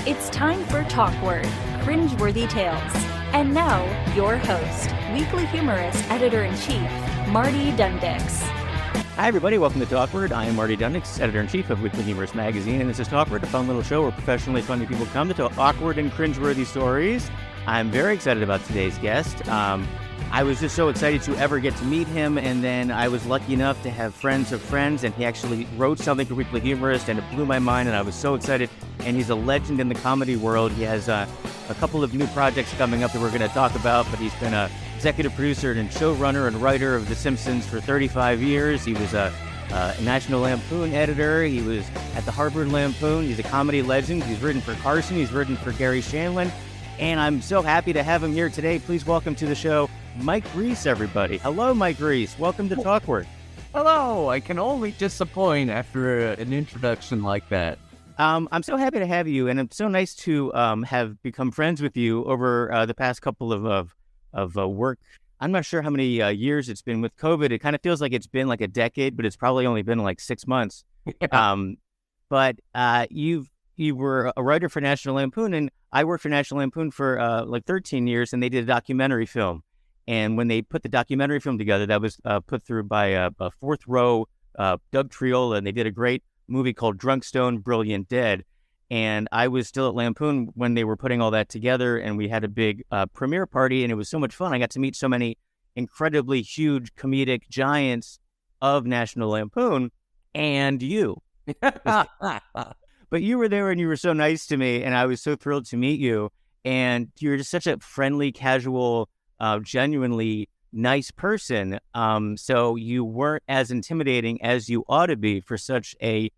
It's time for Talkward, Cringeworthy Tales. And now, your host, Weekly Humorist Editor-in-Chief, Marty Dundix. Hi, everybody. Welcome to Talkward. I am Marty Dundix, Editor-in-Chief of Weekly Humorist magazine, and this is Talkward, a fun little show where professionally funny people come to tell awkward and cringeworthy stories. I'm very excited about today's guest. I was just so excited to ever get to meet him, and then I was lucky enough to have friends of friends, and he actually wrote something for Weekly Humorist, and it blew my mind, and I was so excited. And he's a legend in the comedy world. He has a couple of new projects coming up that we're going to talk about, but he's been a executive producer and showrunner and writer of The Simpsons for 35 years. He was a National Lampoon editor. He was at the Harvard Lampoon. He's a comedy legend. He's written for Carson. He's written for Gary Shandling. And I'm so happy to have him here today. Please welcome to the show, Mike Reiss, everybody. Hello, Mike Reiss. Welcome to Talkward. Hello. I can only disappoint after an introduction like that. I'm so happy to have you, and it's so nice to have become friends with you over the past couple of work. I'm not sure how many years it's been with COVID. It kind of feels like it's been like a decade, but it's probably only been like 6 months. But you were a writer for National Lampoon, and I worked for National Lampoon for like 13 years, and they did a documentary film. And when they put the documentary film together, that was put through by a Fourth Row, Doug Triola, and they did a great movie called Drunk, Stone, Brilliant, Dead. And I was still at Lampoon when they were putting all that together, and we had a big premiere party, and it was so much fun. I got to meet so many incredibly huge comedic giants of National Lampoon, and you. But you were there, and you were so nice to me, and I was so thrilled to meet you. And you were just such a friendly, casual, genuinely nice person. So you weren't as intimidating as you ought to be for such a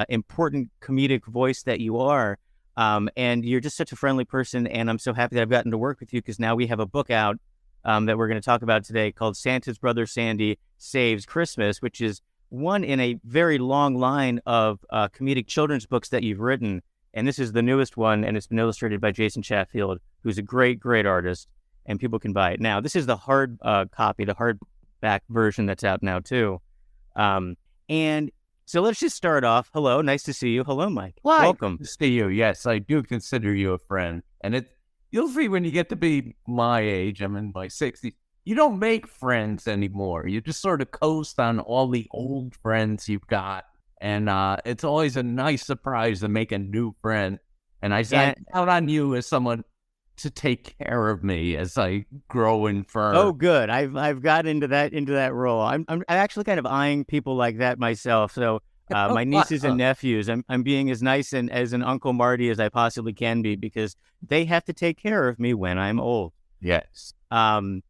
important comedic voice that you are. And you're just such a friendly person. And I'm so happy that I've gotten to work with you, because now we have a book out that we're going to talk about today called Santa's Brother Sandy Saves Christmas, which is one in a very long line of comedic children's books that you've written. And this is the newest one, and it's been illustrated by Jason Chatfield, who's a great, great artist, and people can buy it. Now, this is the hard copy, the hardback version that's out now, too. And so let's just start off. Hello, nice to see you. Hello, Mike. Welcome. To see you. Yes, I do consider you a friend. And you'll see when you get to be my age, I'm in my 60s, you don't make friends anymore. You just sort of coast on all the old friends you've got. And it's always a nice surprise to make a new friend. And I count on you as someone to take care of me as I grow in firm. Oh, good. I've got into that role. I'm actually kind of eyeing people like that myself. So my nieces and nephews, I'm being as nice and as an Uncle Marty as I possibly can be, because they have to take care of me when I'm old. Yes. And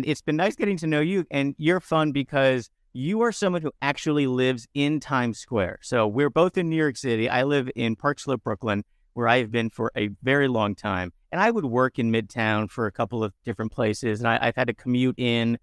it's been nice getting to know you, and you're fun because you are someone who actually lives in Times Square. So we're both in New York City. I live in Park Slope, Brooklyn, where I have been for a very long time. And I would work in Midtown for a couple of different places. And I've had to commute in.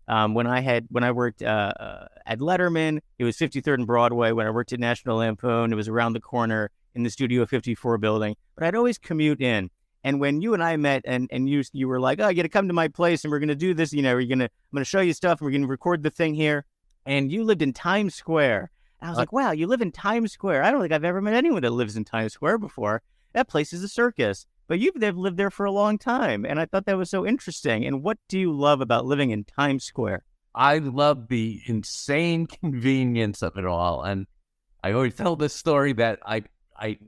When I worked at Letterman, it was 53rd and Broadway. When I worked at National Lampoon, it was around the corner in the Studio 54 building. But I'd always commute in. And when you and I met, and you were like, oh, you got to come to my place, and we're going to do this, I'm going to show you stuff, and we're going to record the thing here. And you lived in Times Square. And I was like, wow, you live in Times Square. I don't think I've ever met anyone that lives in Times Square before. That place is a circus. But you've lived there for a long time, and I thought that was so interesting. And what do you love about living in Times Square? I love the insane convenience of it all. And I always tell this story that I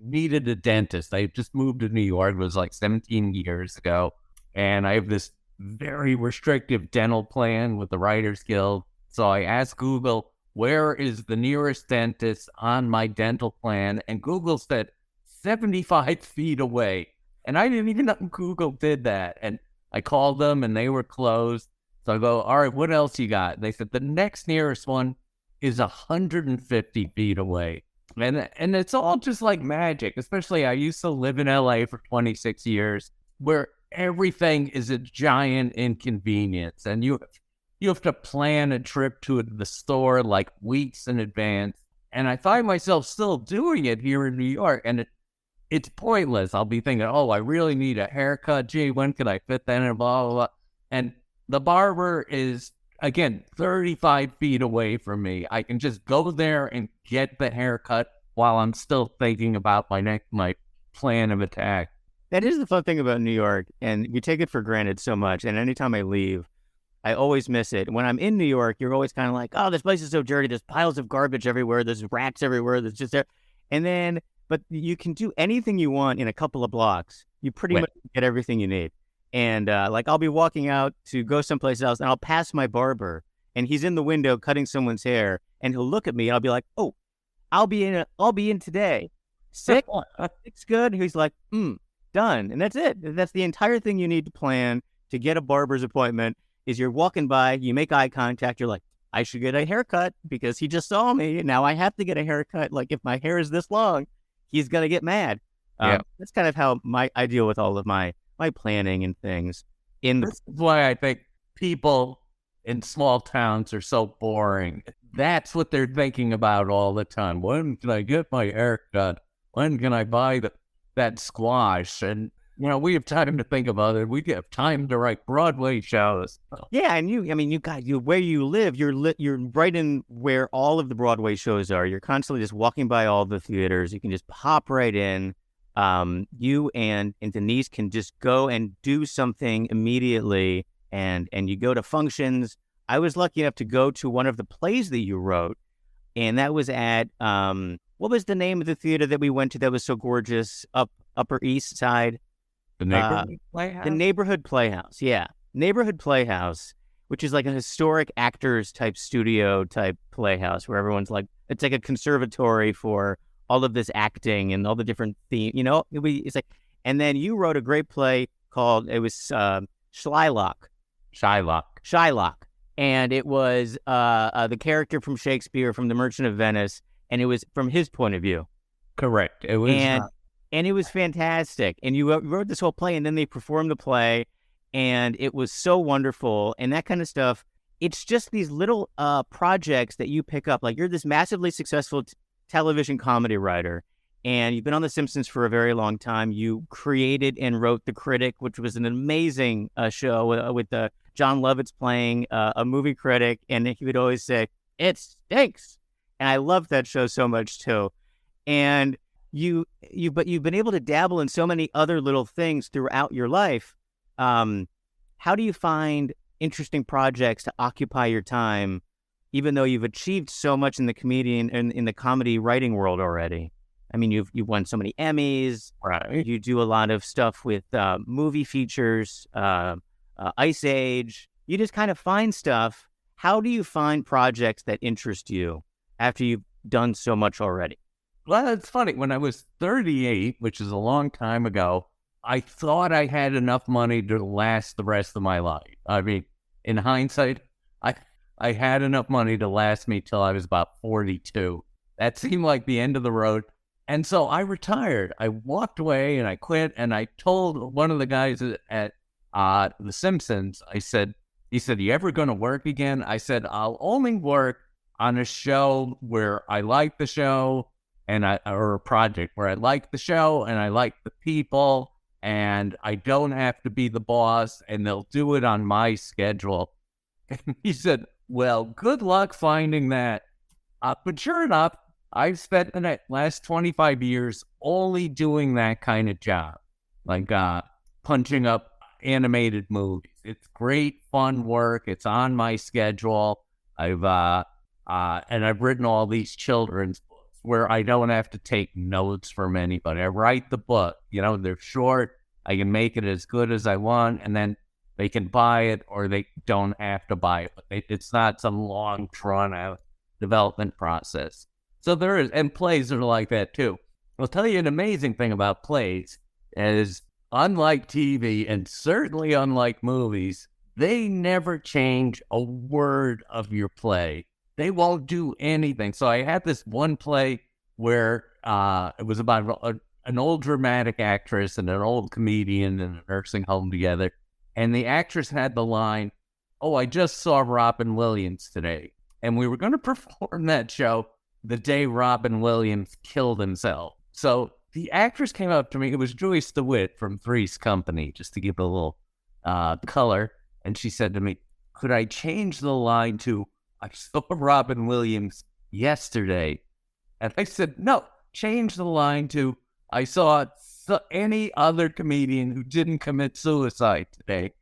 needed a dentist. I just moved to New York. It was like 17 years ago. And I have this very restrictive dental plan with the Writers Guild. So I asked Google, where is the nearest dentist on my dental plan? And Google said 75 feet away. And I didn't even know Google did that. And I called them, and they were closed. So I go, all right, what else you got? They said the next nearest one is 150 feet away. And it's all just like magic. Especially I used to live in LA for 26 years, where everything is a giant inconvenience. And you have to plan a trip to the store like weeks in advance. And I find myself still doing it here in New York. And it's pointless. I'll be thinking, oh, I really need a haircut. Gee, when can I fit that in? Blah, blah, blah. And the barber is, again, 35 feet away from me. I can just go there and get the haircut while I'm still thinking about my plan of attack. That is the fun thing about New York, and we take it for granted so much. And anytime I leave, I always miss it. When I'm in New York, you're always kind of like, oh, this place is so dirty. There's piles of garbage everywhere. There's rats everywhere. There's just there. And then, but you can do anything you want in a couple of blocks. You pretty much get everything you need. And like I'll be walking out to go someplace else, and I'll pass my barber, and he's in the window cutting someone's hair, and he'll look at me, and I'll be like, oh, I'll be in today. Sick? Sick's good. He's like, done. And that's it. That's the entire thing you need to plan to get a barber's appointment. Is you're walking by, you make eye contact, you're like, I should get a haircut because he just saw me. Now I have to get a haircut. Like if my hair is this long, he's going to get mad. That's kind of how I deal with all of my planning and things. That's why I think people in small towns are so boring. That's what they're thinking about all the time. When can I get my haircut? When can I buy that squash? And we have time to think about it. We have time to write Broadway shows. Yeah, and you where you live, you're right in where all of the Broadway shows are. You're constantly just walking by all the theaters. You can just pop right in. You and Denise can just go and do something immediately, and you go to functions. I was lucky enough to go to one of the plays that you wrote, and that was at what was the name of the theater that we went to that was so gorgeous Upper East Side? The Neighborhood Playhouse? The Neighborhood Playhouse, yeah. Neighborhood Playhouse, which is like a historic actors type studio type playhouse where everyone's like, it's like a conservatory for all of this acting and all the different themes, it's like, and then you wrote a great play called, it was Shylock. And it was the character from Shakespeare from The Merchant of Venice, and it was from his point of view. Correct. It was, and it was fantastic. And you wrote this whole play, and then they performed the play, and it was so wonderful. And that kind of stuff, it's just these little projects that you pick up. Like you're this massively successful television comedy writer, and you've been on The Simpsons for a very long time. You created and wrote The Critic, which was an amazing show with John Lovitz playing a movie critic, and he would always say, "It stinks." And I loved that show so much too. And but you've been able to dabble in so many other little things throughout your life. How do you find interesting projects to occupy your time, even though you've achieved so much in the comedian and in the comedy writing world already? I mean, you've won so many Emmys. Right. You do a lot of stuff with movie features, Ice Age. You just kind of find stuff. How do you find projects that interest you after you've done so much already? Well, it's funny. When I was 38, which is a long time ago, I thought I had enough money to last the rest of my life. I mean, in hindsight, I had enough money to last me till I was about 42. That seemed like the end of the road. And so I retired. I walked away and I quit. And I told one of the guys at The Simpsons, he said, "You ever going to work again?" I said, "I'll only work on a show where I like the show or a project where I like the show and I like the people and I don't have to be the boss and they'll do it on my schedule." And he said, "Well, good luck finding that." But sure enough, I've spent the last 25 years only doing that kind of job, like punching up animated movies. It's great, fun work. It's on my schedule. I've written all these children's books where I don't have to take notes from anybody. I write the book. They're short. I can make it as good as I want, and then they can buy it or they don't have to buy it. But it's not some long, drawn-out development process. So there is, and plays are like that too. I'll tell you an amazing thing about plays is, unlike TV and certainly unlike movies, they never change a word of your play. They won't do anything. So I had this one play where it was about an old dramatic actress and an old comedian in a nursing home together. And the actress had the line, "Oh, I just saw Robin Williams today." And we were going to perform that show the day Robin Williams killed himself. So the actress came up to me. It was Joyce DeWitt from Three's Company, just to give it a little color. And she said to me, "Could I change the line to, 'I saw Robin Williams yesterday'?" And I said, "No, change the line to, 'I saw any other comedian who didn't commit suicide today.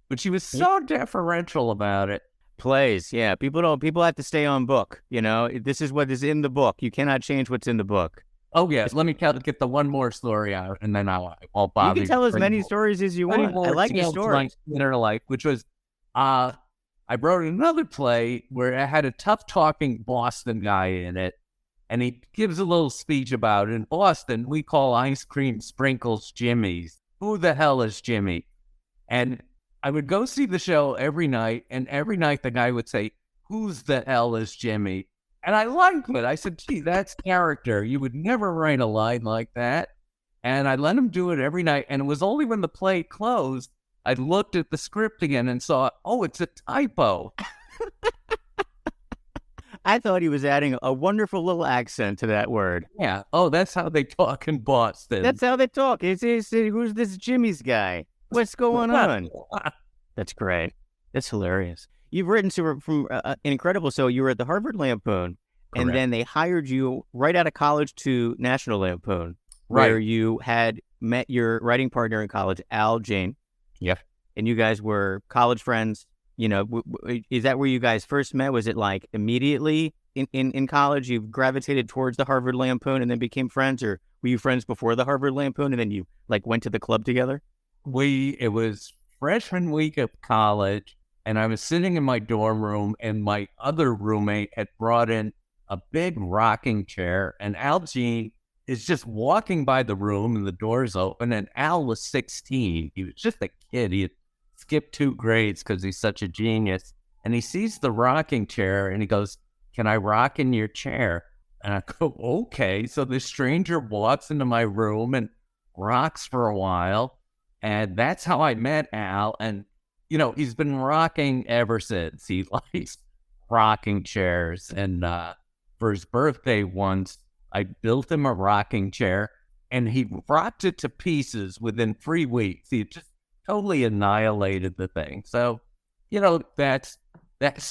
But she was so deferential about it. Plays, yeah. People have to stay on book. This is what is in the book. You cannot change what's in the book. Oh, yes. Let me get the one more story out, and then I won't bother you. Can tell as many stories as you want. I like your story. Inner life, which was, I wrote another play where I had a tough-talking Boston guy in it, and he gives a little speech about it. In Boston, we call ice cream sprinkles Jimmy's. Who the hell is Jimmy? And I would go see the show every night, and every night the guy would say, who's the hell is Jimmy? And I liked it. I said, gee, that's character. You would never write a line like that. And I let him do it every night. And it was only when the play closed, I looked at the script again and saw, oh, it's a typo. I thought he was adding a wonderful little accent to that word. Yeah. Oh, that's how they talk in Boston. That's how they talk. It's who's this Jimmy's guy? What's going on? That's great. That's hilarious. You've written from Incredible. So you were at the Harvard Lampoon, Correct. And then they hired you right out of college to National Lampoon, where you had met your writing partner in college, Al Jane. Yeah. And you guys were college friends. Is that where you guys first met? Was it like immediately in college you gravitated towards the Harvard Lampoon and then became friends, or were you friends before the Harvard Lampoon and then you went to the club together? It was freshman week of college. And I was sitting in my dorm room, and my other roommate had brought in a big rocking chair, and Al Jean is just walking by the room, and the door's open, and Al was 16. He was just a kid. He had skipped 2 grades because he's such a genius. And he sees the rocking chair, and he goes, can I rock in your chair? And I go, okay. So this stranger walks into my room and rocks for a while, and that's how I met Al. And he's been rocking ever since. He likes rocking chairs. And for his birthday once, I built him a rocking chair, and he rocked it to pieces within 3 weeks. He just totally annihilated the thing. So, that's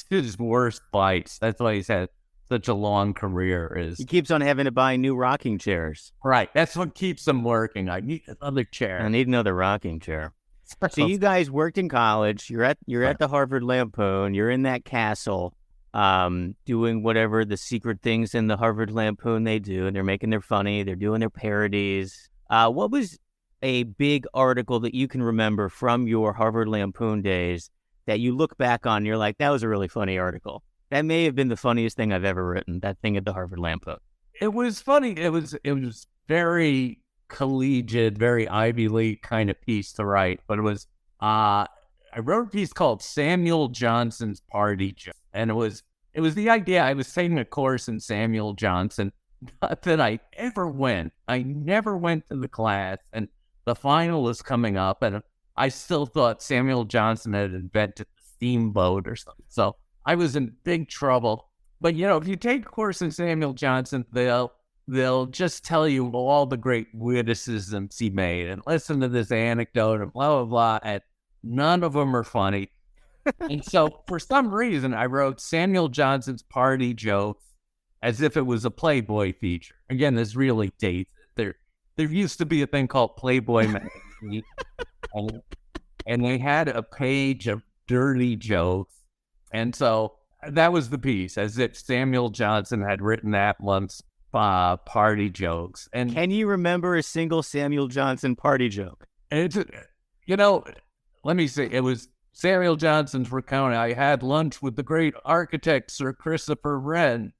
his worst vice. That's why he's had such a long career. He keeps on having to buy new rocking chairs. Right. That's what keeps him working. I need another chair. I need another rocking chair. So you guys worked in college. You're at the Harvard Lampoon. You're in that castle, doing whatever the secret things in the Harvard Lampoon they do, and they're making their funny. They're doing their parodies. What was a big article that you can remember from your Harvard Lampoon days that you look back on? And you're like, that was a really funny article. That may have been the funniest thing I've ever written. That thing at the Harvard Lampoon. It was funny. It was very collegiate, very Ivy League kind of piece to write, but it was I wrote a piece called Samuel Johnson's Party Joke, and it was the idea. I was taking a course in Samuel Johnson, not that I ever went. I never went to the class, and the final was coming up, and I still thought Samuel Johnson had invented the steamboat or something. So I was in big trouble. But if you take a course in Samuel Johnson, they'll just tell you all the great witticisms he made and listen to this anecdote and blah, blah, blah. And none of them are funny. And so for some reason, I wrote Samuel Johnson's Party Jokes as if it was a Playboy feature. Again, this really dates it. There used to be a thing called Playboy magazine. and they had a page of dirty jokes. And so that was the piece, as if Samuel Johnson had written that once. Party jokes. And can you remember a single Samuel Johnson party joke? It's, let me see. It was Samuel Johnson's recounting. I had lunch with the great architect, Sir Christopher Wren,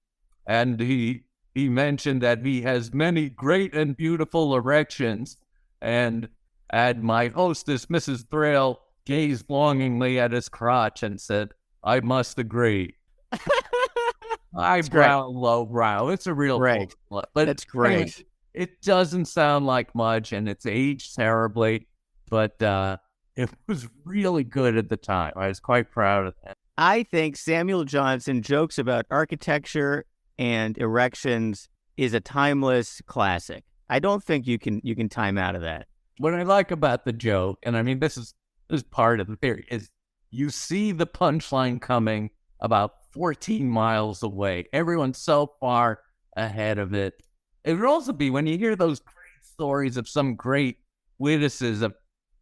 and he mentioned that he has many great and beautiful erections. And my hostess, Mrs. Thrale, gazed longingly at his crotch and said, I must agree. Highbrow, lowbrow. It's a real right. But that's great. It doesn't sound like much, and it's aged terribly, but it was really good at the time. I was quite proud of that. I think Samuel Johnson jokes about architecture and erections is a timeless classic. I don't think you can time out of that. What I like about the joke, and I mean this is part of the theory, is you see the punchline coming about 14 miles away. Everyone's so far ahead of it. It would also be when you hear those great stories of some great witticism.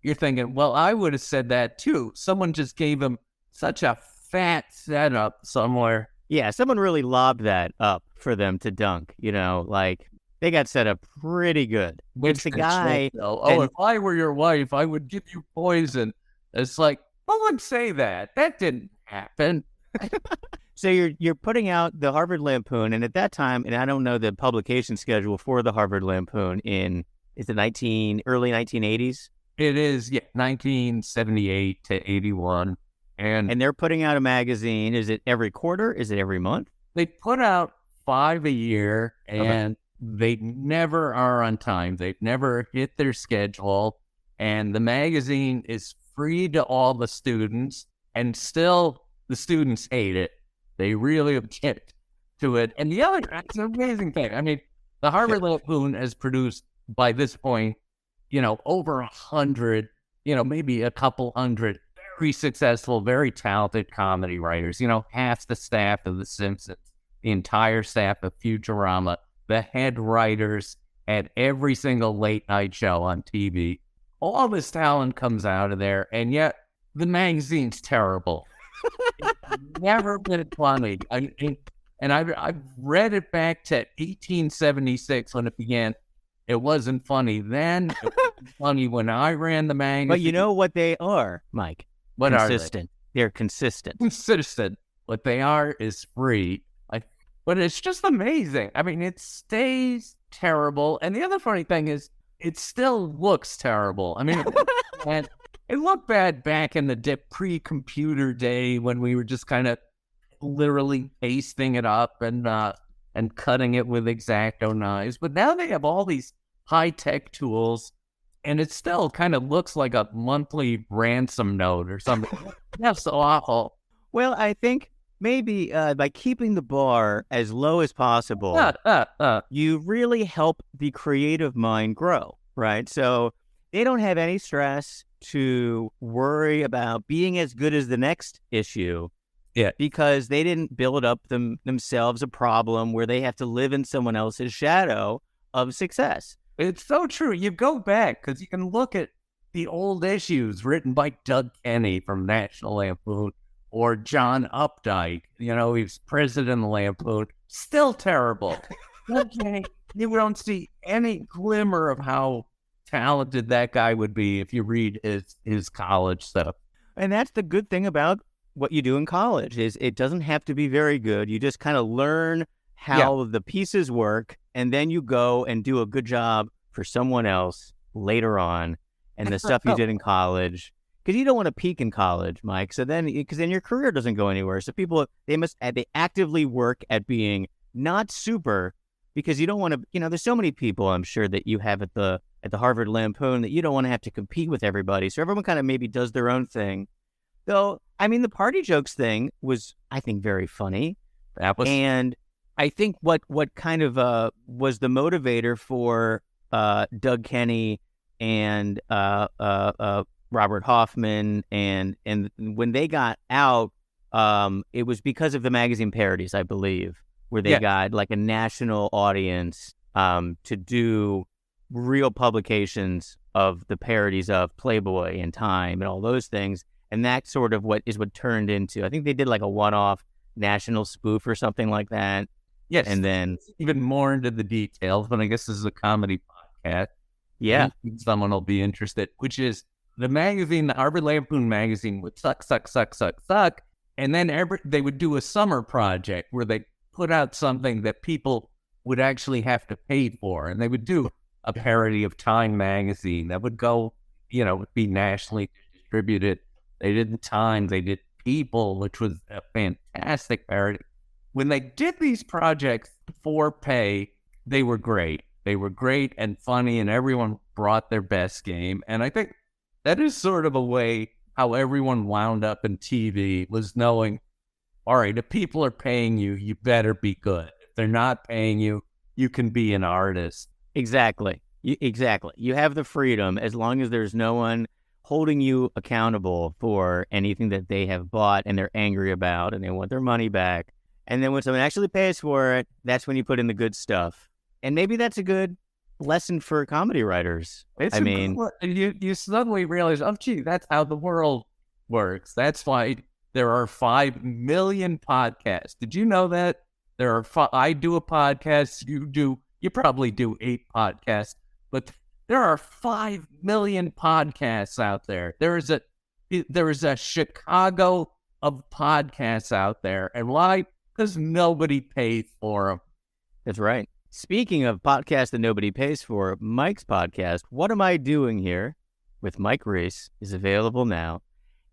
You're thinking, well, I would have said that too. Someone just gave him such a fat setup somewhere. Yeah, someone really lobbed that up for them to dunk, like they got set up pretty good. It's the guy. If I were your wife, I would give you poison. It's like, no one say that. That didn't happen. So you're putting out the Harvard Lampoon, and at that time, and I don't know the publication schedule for the Harvard Lampoon is it early 1980s? It is, 1978 to 81. And they're putting out a magazine. Is it every quarter? Is it every month? They put out 5 a year, and they never are on time. They've never hit their schedule, and the magazine is free to all the students, and still the students hate it. They really object to it. And it's an amazing thing. I mean, the Harvard Lampoon has produced, by this point, over 100, maybe a couple hundred very successful, very talented comedy writers. Half the staff of The Simpsons, the entire staff of Futurama, the head writers at every single late night show on TV. All this talent comes out of there, and yet the magazine's terrible. It's never been funny. I've read it back to 1876 when it began. It wasn't funny then. It wasn't funny when I ran the magazine. But you know what they are, Mike? What consistent. Are they? They're consistent. Consistent. What they are is free. But it's just amazing. I mean, it stays terrible. And the other funny thing is, it still looks terrible. I mean, it looked bad back in the pre-computer day when we were just kind of literally pasting it up and cutting it with X-Acto knives. But now they have all these high-tech tools, and it still kind of looks like a monthly ransom note or something. That's so awful. Well, I think maybe by keeping the bar as low as possible, you really help the creative mind grow, right? So they don't have any stress to worry about being as good as the next issue. Yeah, because they didn't build up themselves a problem where they have to live in someone else's shadow of success. It's so true. You go back because you can look at the old issues written by Doug Kenny from National Lampoon or John Updike. He was president of the Lampoon. Still terrible. Okay, you don't see any glimmer of how talented that guy would be if you read his college stuff. And that's the good thing about what you do in college is it doesn't have to be very good. You just kind of learn how the pieces work, and then you go and do a good job for someone else later on. And the stuff you did in college, because you don't want to peak in college, Mike. So then, because then your career doesn't go anywhere. So people, they actively work at being not super, because you don't want to. There's so many people I'm sure that you have at the Harvard Lampoon that you don't want to have to compete with everybody. So everyone kind of maybe does their own thing. Though, I mean, the party jokes thing was, I think, very funny. And I think what kind of was the motivator for Doug Kenny and Robert Hoffman, and when they got out, it was because of the magazine parodies, I believe, where they got like a national audience to do real publications of the parodies of Playboy and Time and all those things. And that's sort of what turned into, I think they did like a one-off national spoof or something like that. Yes. And then even more into the details, but I guess this is a comedy podcast. Yeah. Someone will be interested, which is the magazine, the Harvard Lampoon magazine would suck. And then they would do a summer project where they put out something that people would actually have to pay for. And they would do a parody of Time magazine that would go, would be nationally distributed. They did Time, they did People, which was a fantastic parody. When they did these projects for pay, they were great. They were great and funny, and everyone brought their best game. And I think that is sort of a way how everyone wound up in TV, was knowing, all right, if people are paying you, you better be good. If they're not paying you, you can be an artist. Exactly. You have the freedom as long as there's no one holding you accountable for anything that they have bought and they're angry about and they want their money back. And then when someone actually pays for it, that's when you put in the good stuff. And maybe that's a good lesson for comedy writers. It's you suddenly realize, oh, gee, that's how the world works. That's why there are 5 million podcasts. Did you know that? There are I do a podcast, you probably do 8 podcasts, but there are 5 million podcasts out there. There is a Chicago of podcasts out there. And why? Because nobody pays for them. That's right. Speaking of podcasts that nobody pays for, Mike's podcast, What Am I Doing Here? With Mike Reiss, is available now.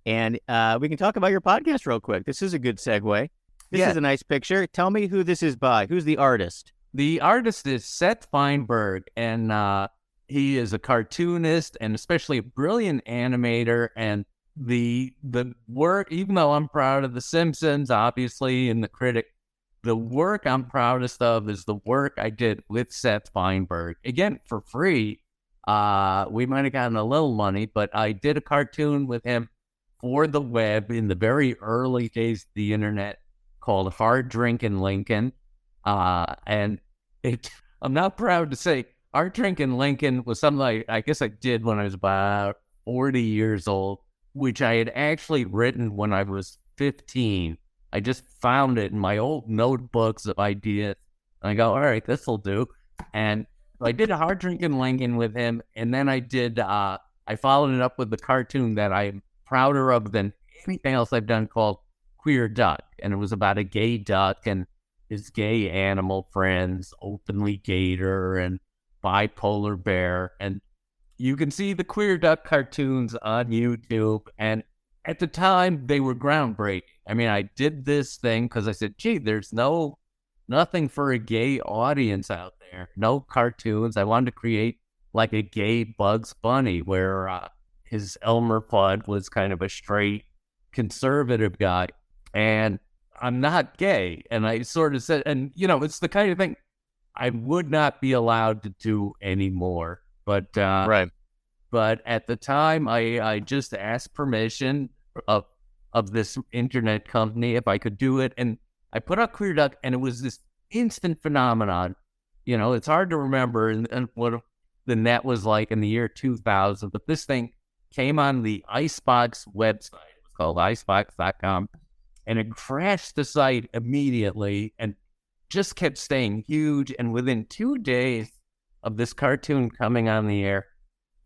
And we can talk about your podcast real quick. This is a good segue. This is a nice picture. Tell me who this is by. Who's the artist? The artist is Seth Feinberg, and he is a cartoonist and especially a brilliant animator. And the work, even though I'm proud of The Simpsons, obviously, and The Critic, the work I'm proudest of is the work I did with Seth Feinberg. Again, for free. We might have gotten a little money, but I did a cartoon with him for the web in the very early days of the internet called Hard Drinkin' Lincoln. And I'm not proud to say Hard Drinkin' Lincoln was something I guess I did when I was about 40 years old, which I had actually written when I was 15. I just found it in my old notebooks of ideas. And I go, all right, this will do. And I did a Hard Drinkin' Lincoln with him. And then I followed it up with the cartoon that I'm prouder of than anything else I've done called Queer Duck. And it was about a gay duck and his gay animal friends, Openly Gator and Bipolar Bear. And you can see the Queer Duck cartoons on YouTube. And at the time, they were groundbreaking. I mean, I did this thing because I said, gee, there's nothing for a gay audience out there. No cartoons. I wanted to create like a gay Bugs Bunny where his Elmer Fudd was kind of a straight conservative guy. And I'm not gay. And I sort of said, and it's the kind of thing I would not be allowed to do anymore. But right. But at the time, I just asked permission of this internet company if I could do it. And I put out Queer Duck, and it was this instant phenomenon. It's hard to remember and what the net was like in the year 2000. But this thing came on the Icebox website. It was called icebox.com. And it crashed the site immediately and just kept staying huge. And within 2 days of this cartoon coming on the air,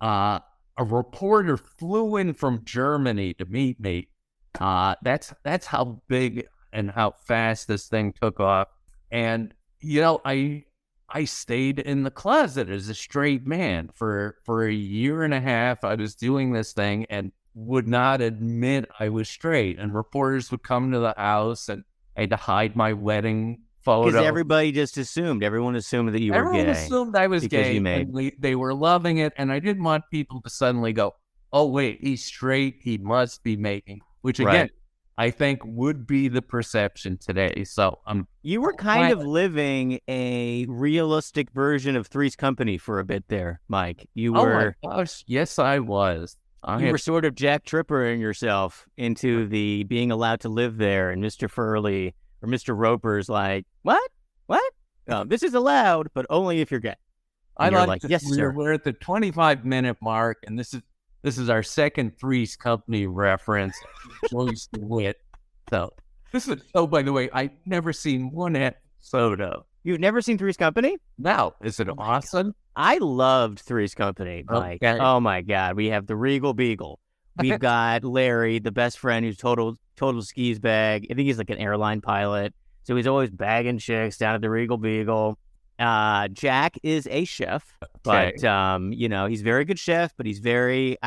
a reporter flew in from Germany to meet me. That's how big and how fast this thing took off. And I stayed in the closet as a straight man for a year and a half. I was doing this thing and would not admit I was straight. And reporters would come to the house, and I had to hide my wedding photo. Because everyone assumed that you were gay. Everyone assumed I was gay. And they were loving it, and I didn't want people to suddenly go, oh, wait, he's straight, he must be making, which again, right. I think would be the perception today. So you were kind of living a realistic version of Three's Company for a bit there, Mike. You were. Oh my gosh, yes, I was. You were sort of Jack Trippering yourself into the being allowed to live there, and Mr. Furley or Mr. Roper's like, what? This is allowed, but only if you're gay. And I like yes, sir. We're at the 25-minute mark, and this is our second Three's Company reference. Joyce DeWitt. So this is, oh, by the way, I've never seen one episode of. You've never seen Three's Company? No. Is it awesome? I loved Three's Company, Mike. Okay. Oh my God. We have the Regal Beagle. We've got Larry, the best friend who's total skis bag. I think he's like an airline pilot. So he's always bagging chicks down at the Regal Beagle. Jack is a chef, but he's a very good chef, but he's very,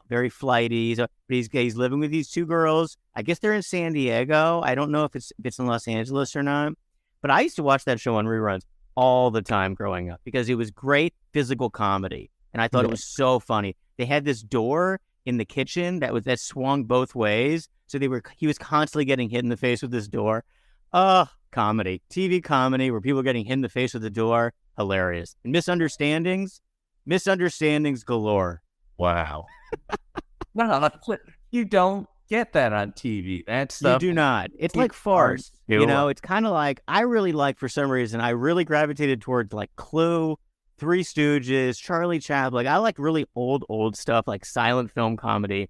very flighty. But he's living with these two girls. I guess they're in San Diego. I don't know if it's in Los Angeles or not. But I used to watch that show on reruns all the time growing up because it was great physical comedy, and I thought it was so funny. They had this door in the kitchen that swung both ways, so he was constantly getting hit in the face with this door. Comedy, TV comedy where people are getting hit in the face with the door, hilarious. And misunderstandings galore. Wow. No, you don't get that on TV. You do not. It's like farce. It's kind of like, for some reason, I really gravitated towards like Clue, Three Stooges, Charlie Chaplin. I like really old stuff like silent film comedy.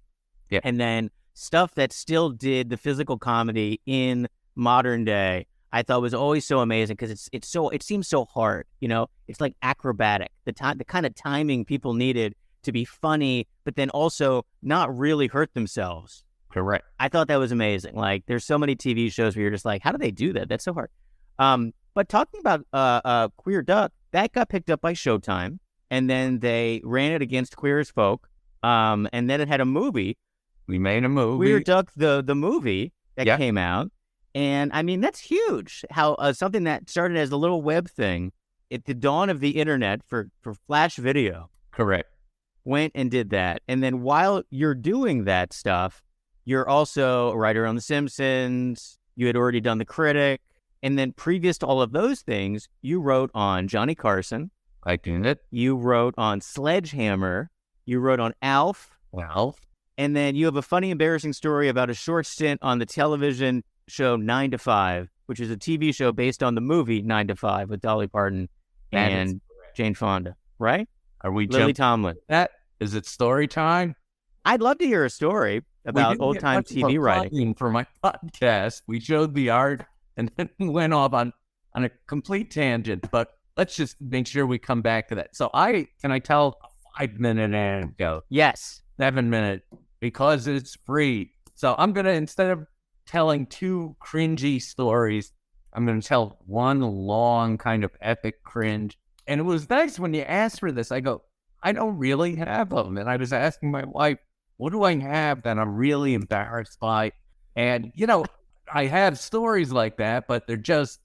Yeah. And then stuff that still did the physical comedy in modern day, I thought was always so amazing because it seems so hard, it's like acrobatic, the kind of timing people needed to be funny, but then also not really hurt themselves. Correct. I thought that was amazing. Like, there's so many TV shows where you're just like, how do they do that? That's so hard. But talking about Queer Duck, that got picked up by Showtime, and then they ran it against Queer as Folk, and then it had a movie. We made a movie. Queer Duck, the movie that came out. And I mean, that's huge. How something that started as a little web thing at the dawn of the internet for Flash video. Correct. Went and did that. And then while you're doing that stuff, you're also a writer on The Simpsons. You had already done The Critic. And then previous to all of those things, you wrote on Johnny Carson. I did it. You wrote on Sledgehammer. You wrote on Alf. Well. And then you have a funny, embarrassing story about a short stint on the television show 9 to 5, which is a TV show based on the movie 9 to 5 with Dolly Parton and Jane Fonda, right? Are we Lily Tomlin? That is it. Story time. I'd love to hear a story about old time TV writing. For my podcast, we showed the art and then we went off on a complete tangent. But let's just make sure we come back to that. So can I tell a 5-minute anecdote? Yes, 7-minute, because it's free. So I'm gonna, instead of telling two cringy stories, I'm going to tell one long kind of epic cringe. And it was nice when you asked for this. I go, I don't really have them. And I was asking my wife, what do I have that I'm really embarrassed by? And, I have stories like that, but they're just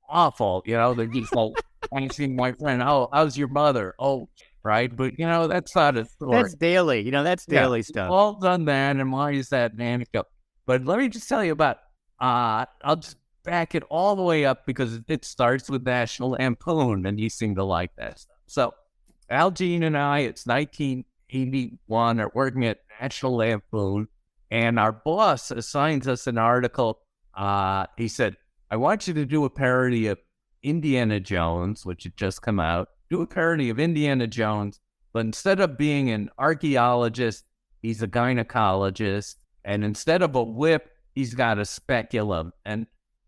awful. They're just like, asking my friend, oh, how's your mother? Oh, right. But, that's not a story. That's daily. That's daily stuff. All done that. And why is that an anecdote? But let me just tell you about, I'll just back it all the way up because it starts with National Lampoon, and you seem to like that stuff. So Al Jean and I, it's 1981, are working at National Lampoon, and our boss assigns us an article. He said, I want you to do a parody of Indiana Jones, which had just come out. Do a parody of Indiana Jones, but instead of being an archaeologist, he's a gynecologist. And instead of a whip, he's got a speculum. And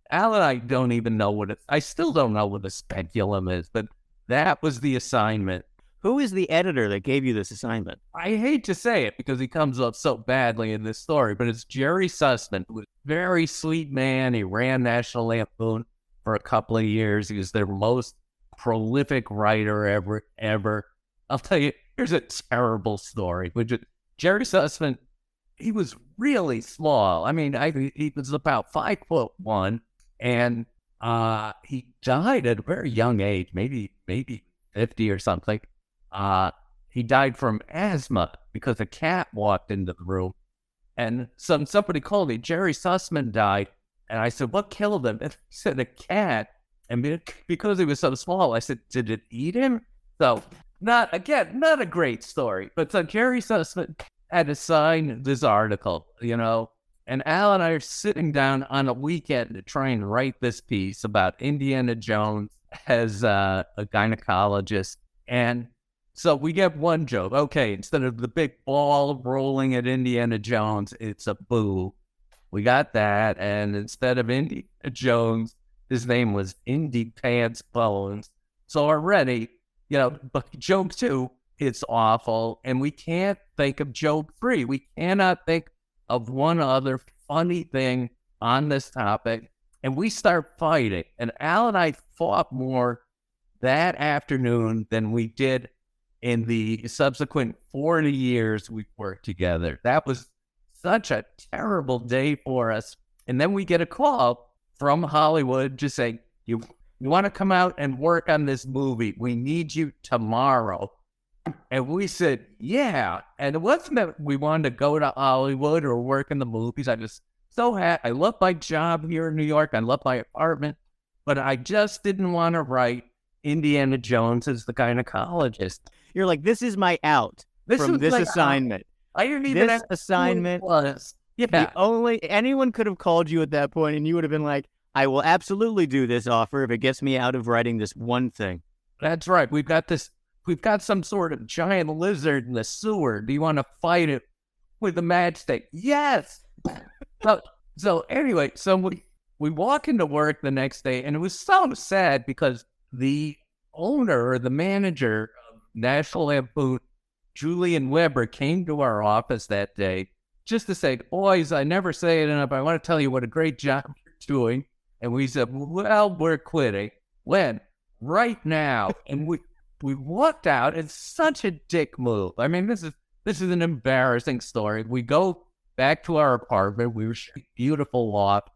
Al and I don't even know I still don't know what a speculum is, but that was the assignment. Who is the editor that gave you this assignment? I hate to say it because he comes up so badly in this story, but it's Jerry Sussman, who was a very sweet man. He ran National Lampoon for a couple of years. He was their most prolific writer ever. I'll tell you, here's a terrible story, which is Jerry Sussman. He was really small. I mean, he was about 5'1", and he died at a very young age, maybe 50 or something. He died from asthma because a cat walked into the room, and somebody called me. Jerry Sussman died, and I said, "What killed him?" And he said, "A cat." And because he was so small, I said, "Did it eat him?" So, not a great story, but so Jerry Sussman had to sign this article, and Al and I are sitting down on a weekend to try and write this piece about Indiana Jones as a gynecologist. And so we get one joke. Okay, instead of the big ball rolling at Indiana Jones, it's a boo. We got that. And instead of Indiana Jones, his name was Indy Pants Bones. So already, but joke 2, it's awful, and we can't think of joke 3. We cannot think of one other funny thing on this topic, and we start fighting. And Al and I fought more that afternoon than we did in the subsequent 40 years we worked together. That was such a terrible day for us. And then we get a call from Hollywood just saying, you want to come out and work on this movie? We need you tomorrow. And we said, yeah. And it wasn't that we wanted to go to Hollywood or work in the movies. I just I love my job here in New York. I love my apartment. But I just didn't want to write Indiana Jones as the gynecologist. You're like, this is my out from this assignment. I didn't even this assignment was. Yeah. Anyone could have called you at that point and you would have been like, I will absolutely do this offer if it gets me out of writing this one thing. That's right. We've got this we've got some sort of giant lizard in the sewer. Do you want to fight it with a matchstick? Yes. So anyway, we walk into work the next day, and it was so sad because the owner or the manager of National Lampoon, Julian Weber, came to our office that day just to say, boys, I never say it enough. I want to tell you what a great job you're doing. And we said, well, we're quitting. When? Right now. And we walked out. It's such a dick move. I mean, this is an embarrassing story. We go back to our apartment. We were shooting a beautiful loft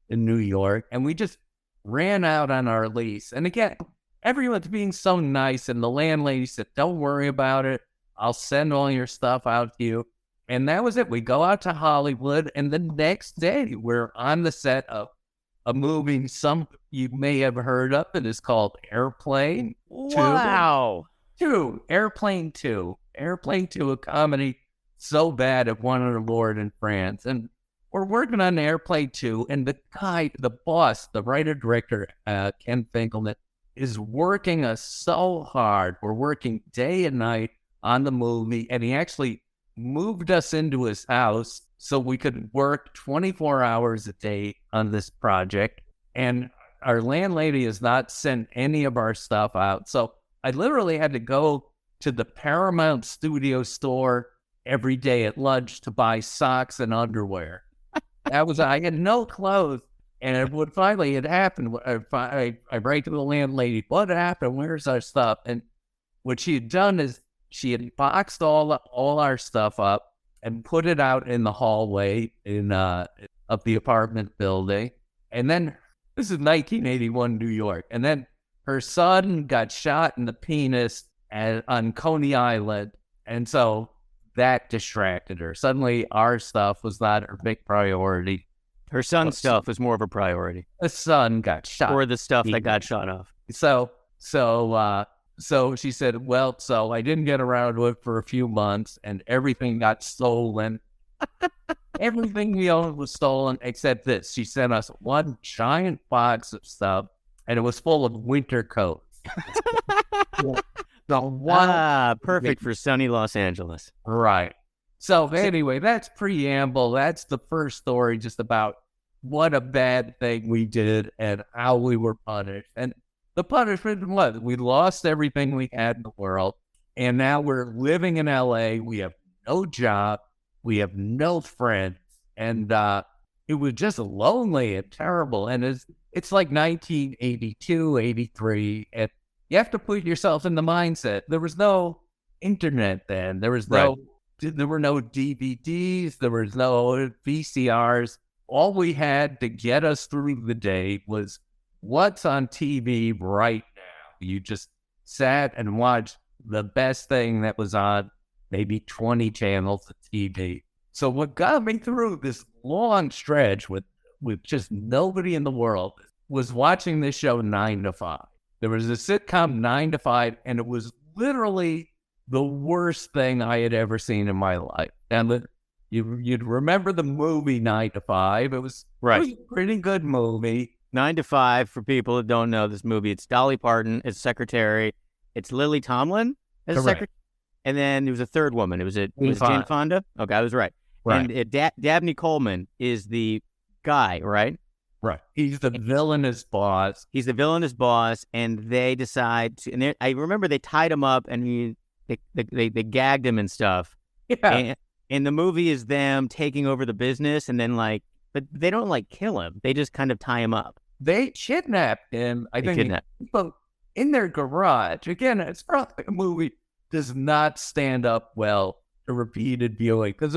in New York, and we just ran out on our lease. And again, everyone's being so nice, and the landlady said, don't worry about it. I'll send all your stuff out to you. And that was it. We go out to Hollywood, and the next day we're on the set of a movie some you may have heard of. It is called Airplane 2. Wow. Airplane 2, a comedy so bad it won an award in France. And we're working on Airplane 2, and the guy, the boss, the writer-director, Ken Finkelman, is working us so hard. We're working day and night on the movie, and he actually moved us into his house so we could work 24 hours a day on this project. And our landlady has not sent any of our stuff out. So I literally had to go to the Paramount Studio store every day at lunch to buy socks and underwear. I had no clothes. And what finally had happened, I write to the landlady, what happened? Where's our stuff? And what she had done is she had boxed all our stuff up and put it out in the hallway of the apartment building. And then, this is 1981 New York. And then her son got shot in the penis on Coney Island. And so that distracted her. Suddenly, our stuff was not her big priority. Her son's stuff was more of a priority. The son got shot. Or the stuff that got shot off. So she said, well, so I didn't get around to it for a few months, and everything got stolen. Everything we owned was stolen except this. She sent us one giant box of stuff, and it was full of winter coats. Perfect for sunny Los Angeles. Right. So anyway, that's preamble. That's the first story, just about what a bad thing we did and how we were punished. And the punishment was we lost everything we had in the world, and now we're living in LA. We have no job. We have no friends. And it was just lonely and terrible. And it's like 1982, 83, and you have to put yourself in the mindset. There was no internet then. There was no... Right. There were no DVDs. There was no VCRs. All we had to get us through the day was what's on TV right now. You just sat and watched the best thing that was on maybe 20 channels of TV. So what got me through this long stretch with just nobody in the world was watching this show 9 to 5. There was a sitcom 9 to 5, and it was literally the worst thing I had ever seen in my life. And you'd remember the movie 9 to 5. It was a pretty good movie. 9 to 5, for people that don't know this movie, it's Dolly Parton as secretary. It's Lily Tomlin as secretary. And then there was a third woman. Was Jane Fonda? Okay, I was right. And Dabney Coleman is the guy, right? Right. He's the villainous boss. And they decide to, and I remember they tied him up, and they gagged him and stuff. Yeah. And the movie is them taking over the business, and then but they don't kill him. They just kind of tie him up. They kidnapped him. I think in their garage. Again, it's probably a movie does not stand up well to repeated viewing, because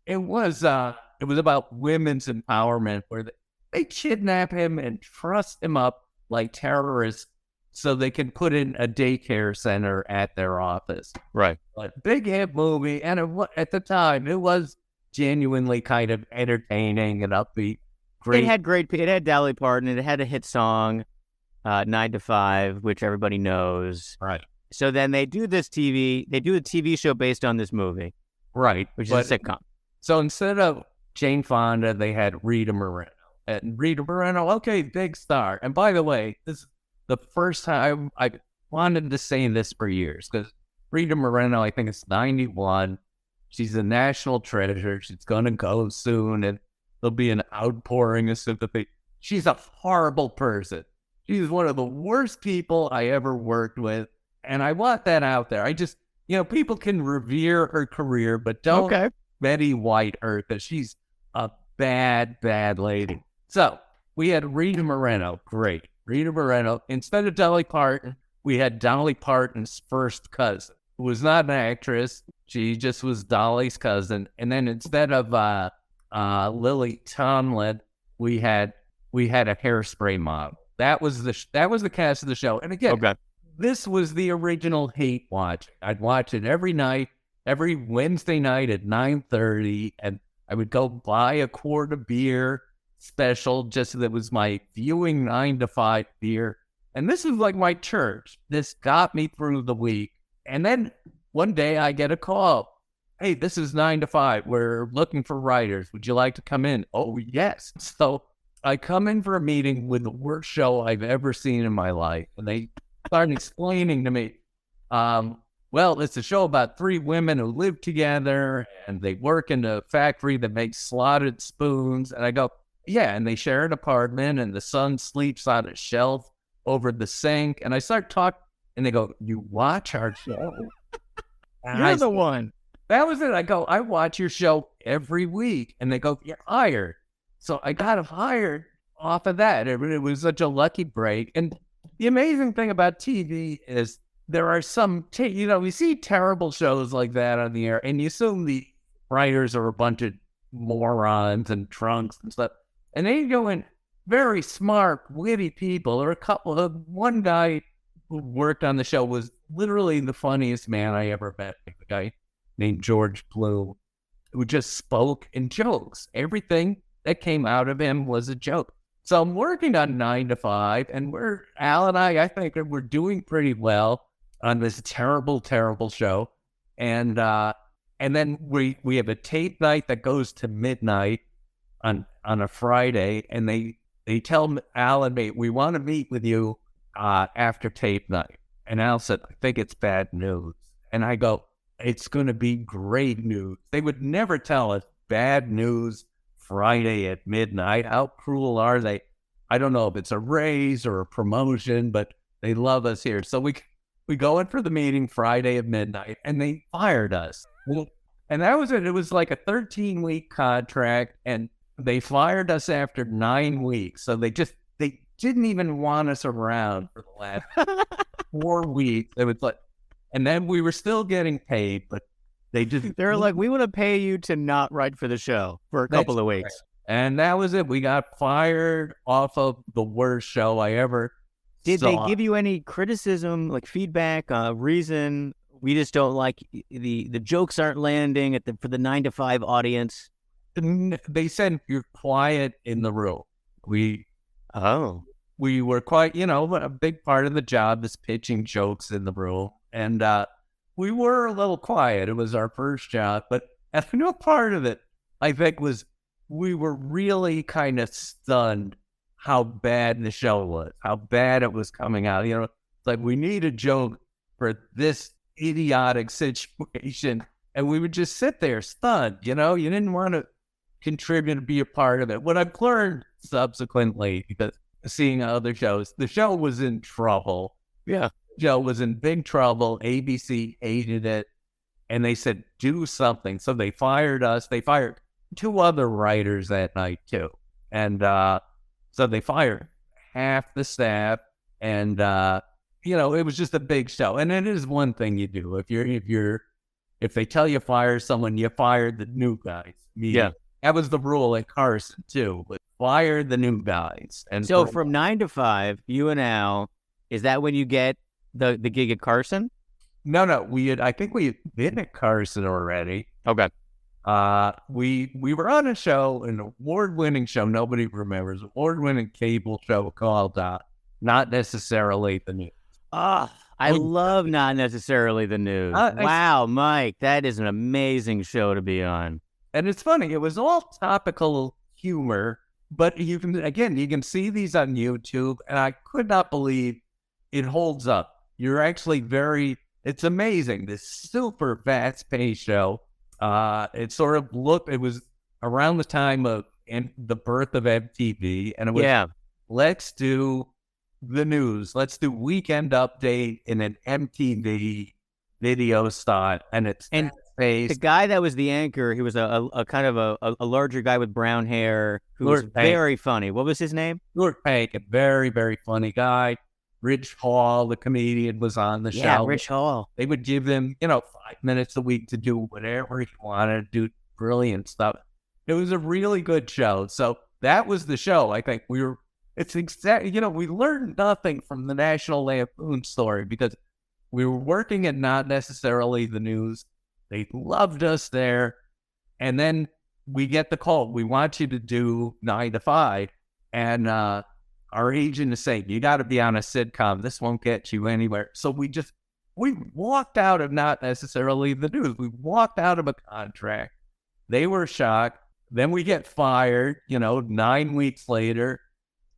it was about women's empowerment, where they kidnap him and truss him up like terrorists so they can put in a daycare center at their office. Right. But big hit movie, and at the time, it was genuinely kind of entertaining and upbeat. Great. It had Dolly Parton, and it had a hit song, 9 to 5, which everybody knows. Right. So then they do a TV show based on this movie. Right. Which is a sitcom. So instead of Jane Fonda, they had Rita Moreno. And Rita Moreno, okay, big star. And by the way, this is the first time wanted to say this for years because Rita Moreno, I think it's 91. She's a national treasure. She's going to go soon, and there'll be an outpouring of sympathy. She's a horrible person. She's one of the worst people I ever worked with, and I want that out there. I just, people can revere her career, but don't Betty White her because she's a bad, bad lady. So we had Rita Moreno. Great. Rita Moreno. Instead of Dolly Parton, we had Dolly Parton's first cousin, who was not an actress. She just was Dolly's cousin. And then instead of Lily Tomlin, we had a Hairspray model. That was the cast of the show. And again, this was the original hate watch. I'd watch it every night, every Wednesday night at 9:30, and I would go buy a quart of beer special just so that was my viewing 9 to 5 beer. And this is like my church. This got me through the week. And then one day I get a call. Hey, this is 9 to 5. We're looking for writers. Would you like to come in? Oh, yes. So I come in for a meeting with the worst show I've ever seen in my life. And they started explaining to me, well, it's a show about 3 women who live together and they work in a factory that makes slotted spoons. And I go, yeah, and they share an apartment and the son sleeps on a shelf over the sink. And I start talking and they go, you watch our show? You're the one. That was it. I go, I watch your show every week. And they go, you're hired. So I got hired off of that. It was such a lucky break. And the amazing thing about TV is there are some, we see terrible shows like that on the air and you assume the writers are a bunch of morons and drunks and stuff. And they go in very smart, witty people. Or one guy who worked on the show was literally the funniest man I ever met. A guy named George Bloom, who just spoke in jokes. Everything that came out of him was a joke. So I'm working on 9 to 5, and Al and I think we're doing pretty well on this terrible, terrible show. And then we have a tape night that goes to midnight on a Friday, and they tell Al and me, we want to meet with you after tape night. And Al said, I think it's bad news. And I go, it's going to be great news. They would never tell us bad news Friday at midnight. How cruel are they? I don't know if it's a raise or a promotion, but they love us here. So we go in for the meeting Friday at midnight, and they fired us. And that was it. It was like a 13-week contract, and they fired us after 9 weeks. So they didn't even want us around for the last 4 weeks. It was like, and then we were still getting paid, but they're like, we want to pay you to not write for the show for a couple of weeks. Right. And that was it. We got fired off of the worst show I ever Did they give you any criticism, like feedback, reason? We just don't like the jokes aren't landing for the 9 to 5 audience. They said you're quiet in the room. We were quite, a big part of the job is pitching jokes in the room. And we were a little quiet. It was our first job. But no part of it, I think, was we were really kind of stunned how bad the show was, how bad it was coming out. It's like we need a joke for this idiotic situation. And we would just sit there stunned, you didn't want to contribute to be a part of it. What I've learned subsequently, because seeing other shows, the show was in trouble. Yeah. Joe was in big trouble. ABC hated it. And they said, do something. So they fired us. They fired 2 other writers that night too. And so they fired half the staff. And, it was just a big show. And it is one thing you do. If they tell you fire someone, you fire the new guys. Yeah. That was the rule at Carson too. But fire the new guys. And so from 9 to 5, you and Al, is that when you get the gig at Carson? No. I think we had been at Carson already. Okay. We were on a show, an award-winning show. Nobody remembers. Award-winning cable show called Not Necessarily the News. I love Not Necessarily the News. Wow, Mike, that is an amazing show to be on. And it's funny. It was all topical humor, but you can see these on YouTube, and I could not believe it holds up. you're actually it's amazing. This super fast-paced show. It sort of it was around the time of the birth of MTV, and it was, let's do the news. Let's do Weekend Update in an MTV video style, and it's the guy that was the anchor, he was a kind of a larger guy with brown hair who was very funny. What was his name? Lord Pank, a very, very funny guy. Rich Hall, the comedian, was on the show. Yeah, Rich Hall. They would give him, 5 minutes a week to do whatever he wanted to do. Brilliant stuff. It was a really good show. So that was the show. I think we learned nothing from the National Lampoon story because we were working at not necessarily the news. They loved us there. And then we get the call. We want you to do 9 to 5. And our agent is saying, you got to be on a sitcom. This won't get you anywhere. So we walked out of not necessarily the news. We walked out of a contract. They were shocked. Then we get fired, 9 weeks later.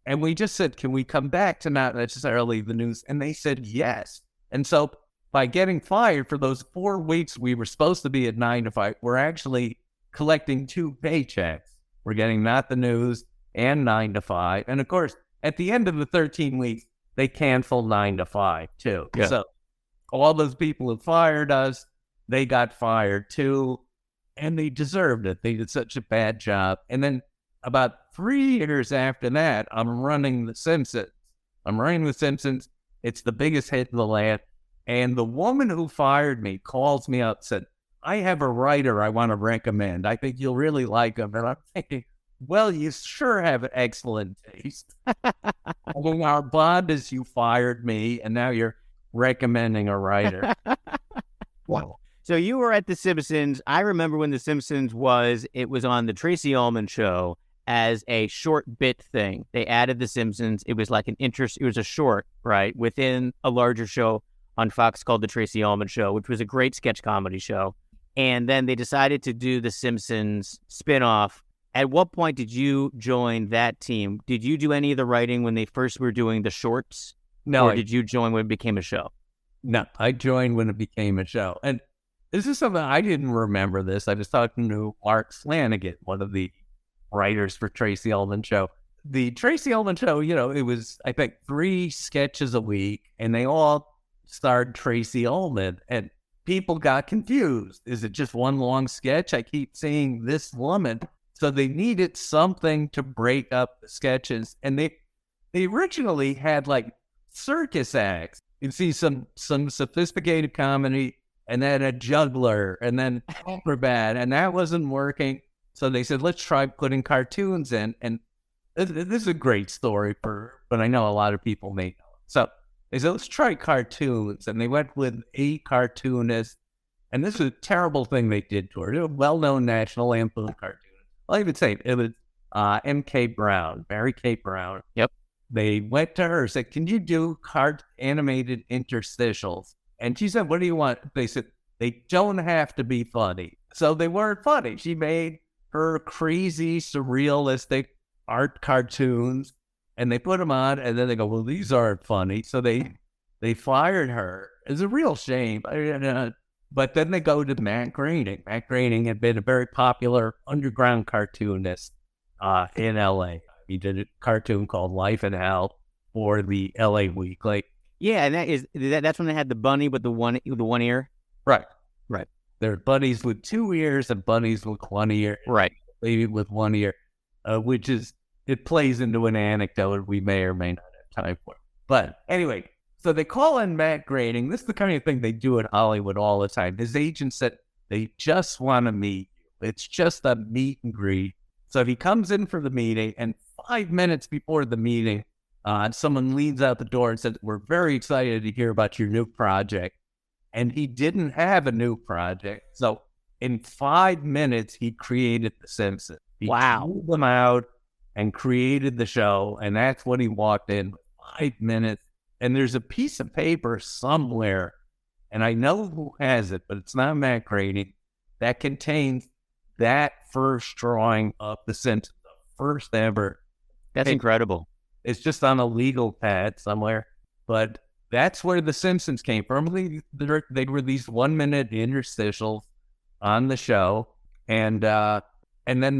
And we just said, can we come back to not necessarily the news? And they said yes. And so by getting fired for those 4 weeks we were supposed to be at 9 to 5, we're actually collecting 2 paychecks. We're getting not the news and 9 to 5. And of course, at the end of the 13 weeks, they canceled 9 to 5 too. Yeah. So all those people who fired us, they got fired too. And they deserved it. They did such a bad job. And then about 3 years after that, I'm running The Simpsons. It's the biggest hit in the land. And the woman who fired me calls me up and said, I have a writer I want to recommend. I think you'll really like him. And I'm thinking, well, you sure have excellent taste. Although our bond is you fired me, and now you're recommending a writer. Wow. So you were at The Simpsons. I remember when The Simpsons it was on the Tracy Ullman Show as a short bit thing. They added The Simpsons. It was like it was a short, right, within a larger show on Fox called The Tracy Ullman Show, which was a great sketch comedy show. And then they decided to do The Simpsons spinoff. At what point did you join that team? Did you do any of the writing when they first were doing the shorts? No. Or did you join when it became a show? No, I joined when it became a show. And this is something I didn't remember this. I was talking to Mark Flanagan, one of the writers for Tracy Ullman Show. The Tracy Ullman Show, it was, I think, 3 sketches a week, and they all starred Tracy Ullman, and people got confused. Is it just one long sketch? I keep seeing this woman. So they needed something to break up the sketches, and they originally had like circus acts. You'd see some sophisticated comedy, and then a juggler, and then acrobat, and that wasn't working. So they said, let's try putting cartoons in. And this is a great story but I know a lot of people may know it. So they said, let's try cartoons. And they went with 8 cartoonists. And this was a terrible thing they did to her. They were well-known National Lampoon cartoonists. I'll even say it was M.K. Brown, Mary Kate Brown. Yep. They went to her and said, can you do animated interstitials? And she said, what do you want? They said, they don't have to be funny. So they weren't funny. She made her crazy, surrealistic art cartoons, and they put them on, and then they go, well, these aren't funny. So they fired her. It's a real shame. But then they go to Matt Groening. Matt Groening had been a very popular underground cartoonist in L.A. He did a cartoon called Life in Hell for the L.A. Weekly. Yeah, and that's when they had the bunny with the one ear? Right. Right. There are bunnies with 2 ears and bunnies with 1 ear. Right. Baby with 1 ear, which it plays into an anecdote we may or may not have time for. But anyway, so they call in Matt Groening. This is the kind of thing they do in Hollywood all the time. His agent said, they just want to meet you. It's just a meet and greet. So he comes in for the meeting, and 5 minutes before the meeting, someone leans out the door and says, we're very excited to hear about your new project. And he didn't have a new project. So in 5 minutes, he created The Simpsons. He pulled them out and created the show. And that's what he walked in 5 minutes. And there's a piece of paper somewhere, and I know who has it, but it's not Matt Groening, that contains that first drawing of The Simpsons, the first ever. That's incredible. It's just on a legal pad somewhere, but that's where The Simpsons came from. They were these 1-minute interstitials on the show, and then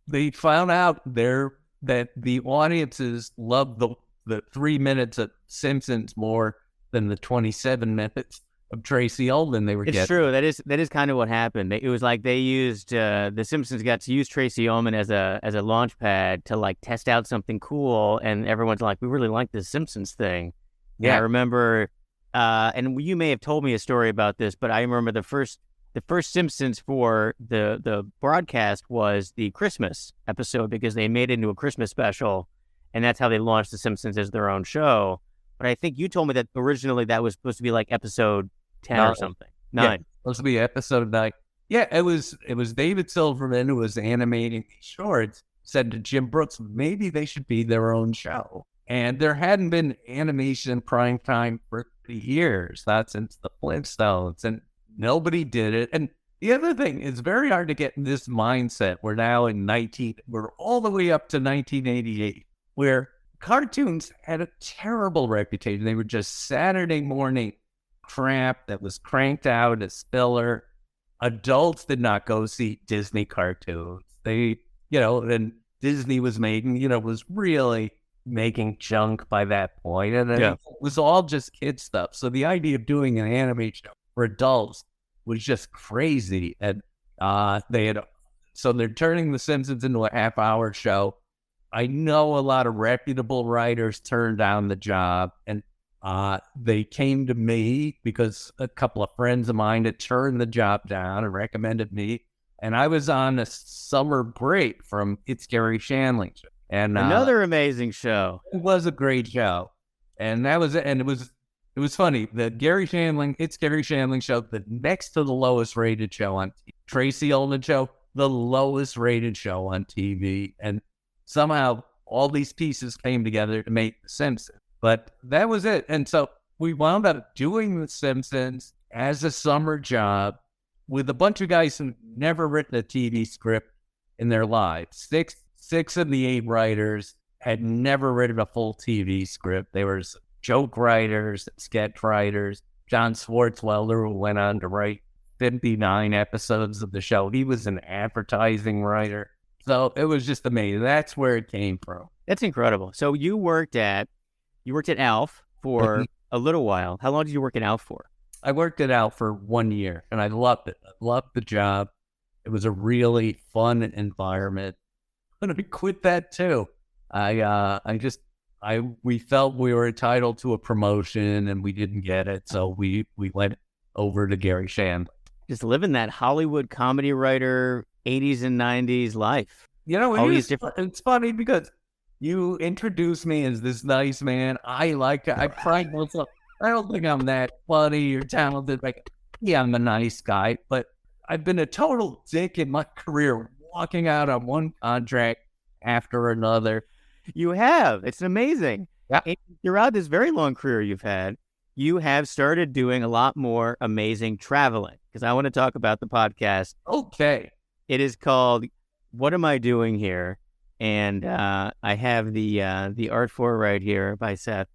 they found out that the audiences loved the 3 minutes of Simpsons more than the 27 minutes of Tracy Ullman they were getting. It's true. That is kind of what happened. It was like they used the Simpsons got to use Tracy Ullman as a launch pad to like test out something cool, and everyone's like, we really like this Simpsons thing. Yeah, I remember, and you may have told me a story about this, but I remember the first Simpsons for the broadcast was the Christmas episode because they made it into a Christmas special, and that's how they launched the Simpsons as their own show. But I think you told me that originally that was supposed to be like episode 10 or something. 9. Yeah, supposed to be episode 9. Yeah, it was David Silverman who was animating these shorts, said to Jim Brooks, maybe they should be their own show. And there hadn't been animation in prime time for 30 years, not since the Flintstones, and nobody did it. And the other thing, it's very hard to get in this mindset. We're all the way up to 1988, where cartoons had a terrible reputation. They were just Saturday morning crap that was cranked out as filler. Adults did not go see Disney cartoons. And Disney was really making junk by that point. And it was all just kid stuff. So the idea of doing an anime show for adults was just crazy. And so they're turning The Simpsons into a half-hour show. I know a lot of reputable writers turned down the job, and they came to me because a couple of friends of mine had turned the job down and recommended me. And I was on a summer break from It's Gary Shandling show. And another amazing show. It was a great show. And that was it. And it was funny. The It's Gary Shandling show, the next to the lowest rated show on TV. Tracy Ullman show, the lowest rated show on TV. And somehow all these pieces came together to make The Simpsons. But that was it. And so we wound up doing The Simpsons as a summer job with a bunch of guys who'd never written a TV script in their lives. Six of the 8 writers had never written a full TV script. They were joke writers, sketch writers. John Swartzwelder, who went on to write 59 episodes of the show. He was an advertising writer. So it was just amazing. That's where it came from. That's incredible. So you worked at ALF for a little while. How long did you work at ALF for? I worked at ALF for 1 year, and I loved it. I loved the job. It was a really fun environment. And I quit that too. We felt we were entitled to a promotion, and we didn't get it, so we went over to Gary Shandling. Just living that Hollywood comedy writer 80s and 90s life. It's funny because you introduced me as this nice man. I pride myself. I don't think I'm that funny or talented. I'm a nice guy, but I've been a total dick in my career, walking out on one contract after another. You have. It's amazing. Yeah. And throughout this very long career you've had, you have started doing a lot more amazing traveling, because I want to talk about the podcast. Okay. It is called What Am I Doing Here? And I have the art for it right here by Seth.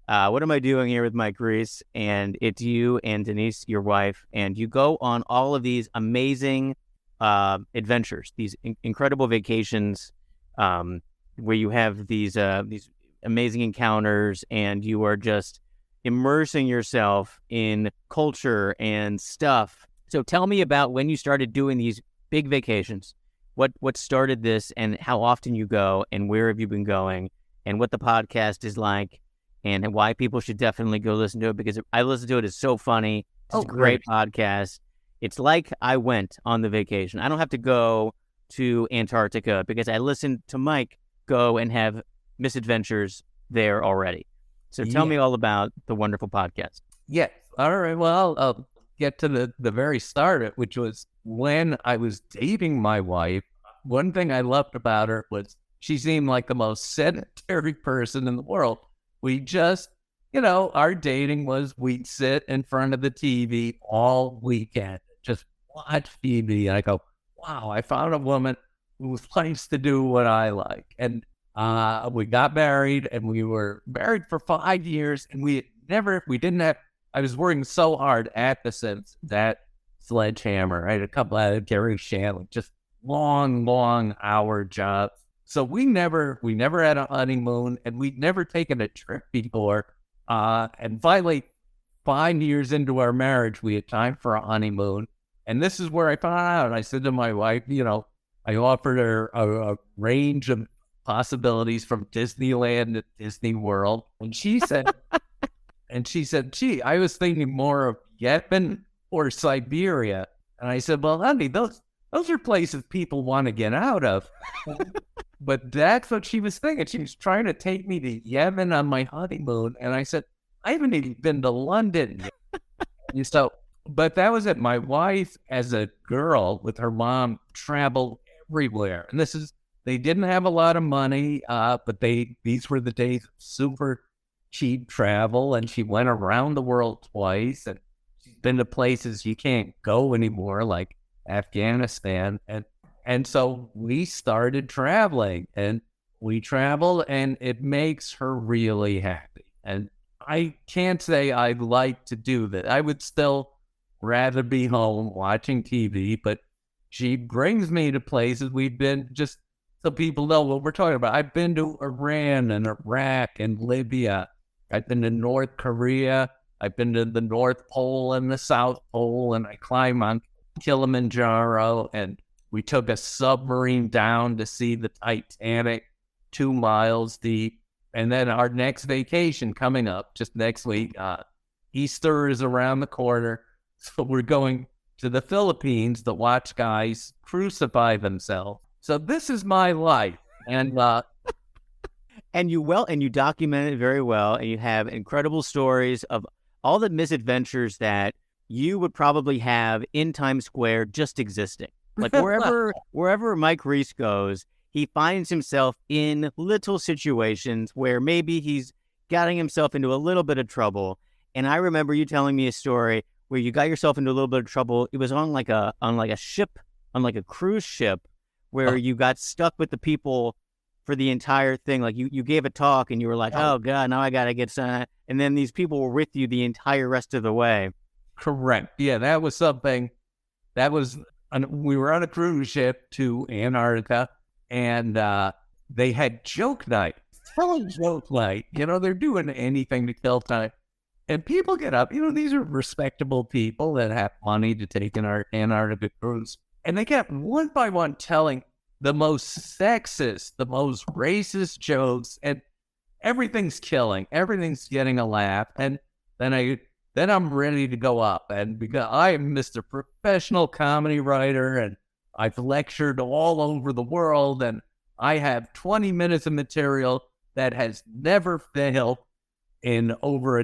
What Am I Doing Here with Mike Reiss? And it's you and Denise, your wife, and you go on all of these amazing adventures, these incredible vacations where you have these amazing encounters, and you are just immersing yourself in culture and stuff. So tell me about when you started doing these big vacations. What started this, and how often you go, and where have you been going, and what the podcast is like, and why people should definitely go listen to it, because I listen to it. It's so funny. It's a great podcast. It's like I went on the vacation. I don't have to go to Antarctica because I listened to Mike go and have misadventures there already. So tell me all about the wonderful podcast. Yes. All right. Well, I'll get to the very start of it, which was when I was dating my wife. One thing I loved about her was she seemed like the most sedentary person in the world. We just, our dating was we'd sit in front of the TV all weekend, just watch TV. And I go, wow, I found a woman who likes to do what I like. And we got married, and we were married for 5 years, and we had we didn't have, I was working so hard at the Sims, that Sledgehammer. I had a couple of Gary Shanley, just long hour jobs. So we never had a honeymoon, and we'd never taken a trip before. And finally, 5 years into our marriage, we had time for a honeymoon. And this is where I found out. I said to my wife, I offered her a range of possibilities from Disneyland to Disney World. And she said, gee, I was thinking more of Yemen or Siberia. And I said, well, honey, those are places people want to get out of. But that's what she was thinking. She was trying to take me to Yemen on my honeymoon. And I said, I haven't even been to London yet. So, but that was it. My wife, as a girl with her mom, traveled everywhere. And they didn't have a lot of money, but these were the days of super cheap travel. And she went around the world twice. And she's been to places you can't go anymore, like Afghanistan. And so we started traveling, and we traveled, and it makes her really happy. And I can't say I'd like to do that. I would still rather be home watching TV, but she brings me to places we've been, just so people know what we're talking about. I've been to Iran and Iraq and Libya. I've been to North Korea. I've been to the North Pole and the South Pole, and I climb on Kilimanjaro, and we took a submarine down to see the Titanic 2 miles deep. And then our next vacation coming up just next week, Easter is around the corner. So we're going to the Philippines to watch guys crucify themselves. So this is my life. And you document it very well, and you have incredible stories of all the misadventures that you would probably have in Times Square just existing. Like wherever Mike Reiss goes, he finds himself in little situations where maybe he's getting himself into a little bit of trouble. And I remember you telling me a story where you got yourself into a little bit of trouble. It was on like a ship, on like a cruise ship, where you got stuck with the people for the entire thing. Like you gave a talk and you were like, oh God, now I got to get some. And then these people were with you the entire rest of the way. Correct. Yeah, that was something. We were on a cruise ship to Antarctica, and they had joke night. Tell a joke night. They're doing anything to kill time. And people get up. These are respectable people that have money to take an Antarctica cruise. And they kept one by one telling the most sexist, the most racist jokes, and everything's killing. Everything's getting a laugh. And then I'm ready to go up. And because I am Mr. Professional Comedy Writer, and I've lectured all over the world, and I have 20 minutes of material that has never failed in over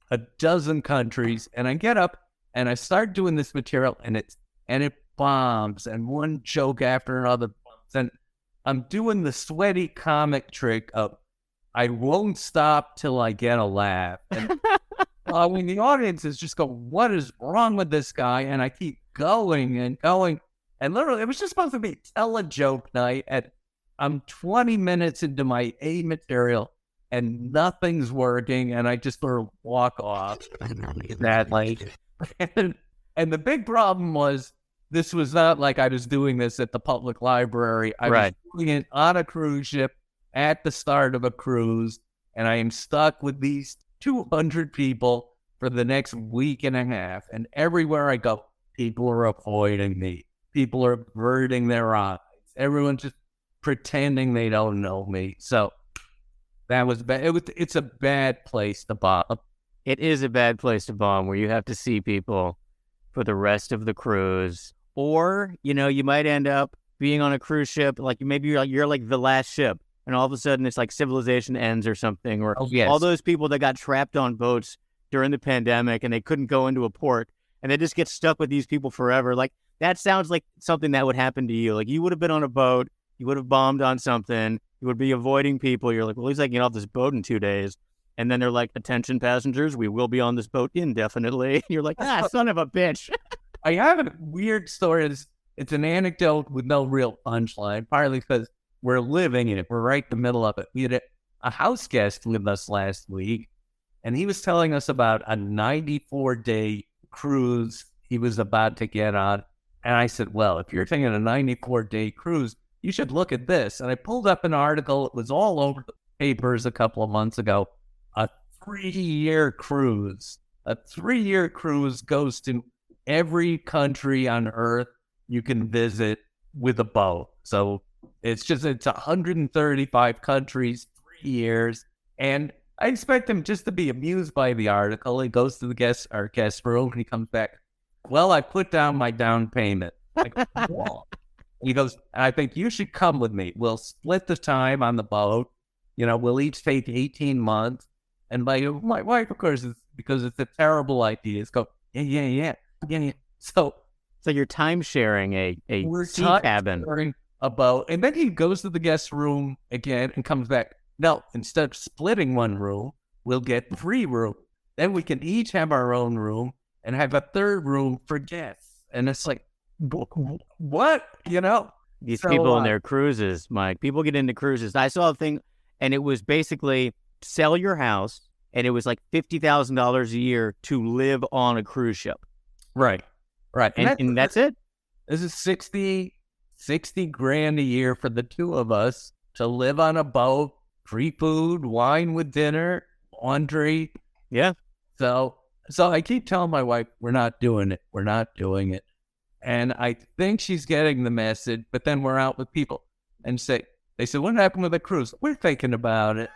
a dozen countries. And I get up and I start doing this material, and it bombs, and one joke after another bombs. And I'm doing the sweaty comic trick of I won't stop till I get a laugh. And when the audience is just going, what is wrong with this guy? And I keep going and going. And literally, it was just supposed to be tell a joke night. And I'm 20 minutes into my A material, and nothing's working. And I just sort of walk off that late. And the big problem was, this was not like I was doing this at the public library. I was doing it on a cruise ship at the start of a cruise. And I am stuck with these 200 people for the next week and a half. And everywhere I go, people are avoiding me. People are averting their eyes. Everyone's just pretending they don't know me. So that was bad. It's a bad place to bomb. It is a bad place to bomb, where you have to see people for the rest of the cruise. Or, you might end up being on a cruise ship, like maybe you're like the last ship, and all of a sudden it's like civilization ends or something, or all those people that got trapped on boats during the pandemic and they couldn't go into a port, and they just get stuck with these people forever. Like, that sounds like something that would happen to you. Like, you would have been on a boat, you would have bombed on something, you would be avoiding people. You're like, well, at least I can get off this boat in 2 days. And then they're like, attention passengers, we will be on this boat indefinitely. You're like, son of a bitch. I have a weird story. It's an anecdote with no real punchline, partly because we're living in it. We're right in the middle of it. We had a house guest with us last week, And he was telling us about a 94-day cruise he was about to get on. And I said, well, if you're taking a 94-day cruise, you should look at this. And I pulled up an article. It was all over the papers a couple of months ago. A 3-year cruise. A 3-year cruise goes to every country on Earth you can visit with a boat. So it's 135 countries, 3 years. And I expect him just to be amused by the article. He goes to our guest room, and he comes back. Well, I put down my down payment. Like, whoa. He goes, I think you should come with me. We'll split the time on the boat. We'll each take 18 months. And my wife, of course, because it's a terrible idea, is go, yeah. So you're time sharing a sea cabin. A boat. And then he goes to the guest room again and comes back. No, instead of splitting one room, we'll get 3 rooms. Then we can each have our own room and have a 3rd room for guests. And it's like, what? These people in their cruises, Mike. People get into cruises. I saw a thing, and it was basically sell your house, and it was like $50,000 a year to live on a cruise ship. Right. And that's it. This is $60 grand a year for the 2 of us to live on a boat, free food, wine with dinner, laundry. Yeah. So I keep telling my wife, we're not doing it. We're not doing it. And I think she's getting the message, but then we're out with people and they said, what happened with the cruise? We're thinking about it.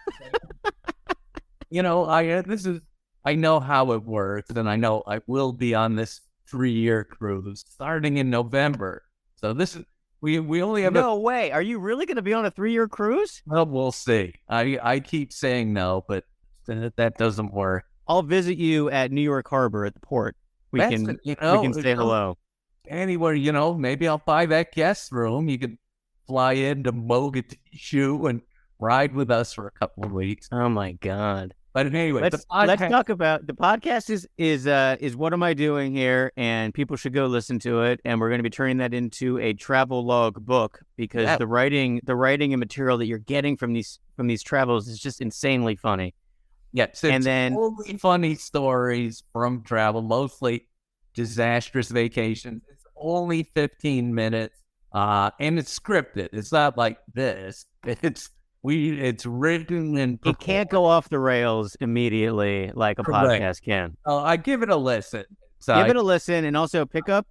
I know how it works, and I know I will be on this 3-year cruise starting in November. So this is, we only have no way. Are you really going to be on a 3-year cruise? Well, we'll see. I keep saying no, but that doesn't work. I'll visit you at New York Harbor at the port. We can say hello. Anywhere, maybe I'll buy that guest room. You can fly into Mogadishu and ride with us for a couple of weeks. Oh my God. But anyway, let's talk about the podcast is What Am I Doing Here? And people should go listen to it. And we're going to be turning that into a travel log book because the writing and material that you're getting from these travels is just insanely funny. Yes, and then only funny stories from travel, mostly disastrous vacations. It's only 15 minutes, and it's scripted. It's not like this. It's written and it can't go off the rails immediately like a podcast can. I give it a listen. Give it a listen, and also pick up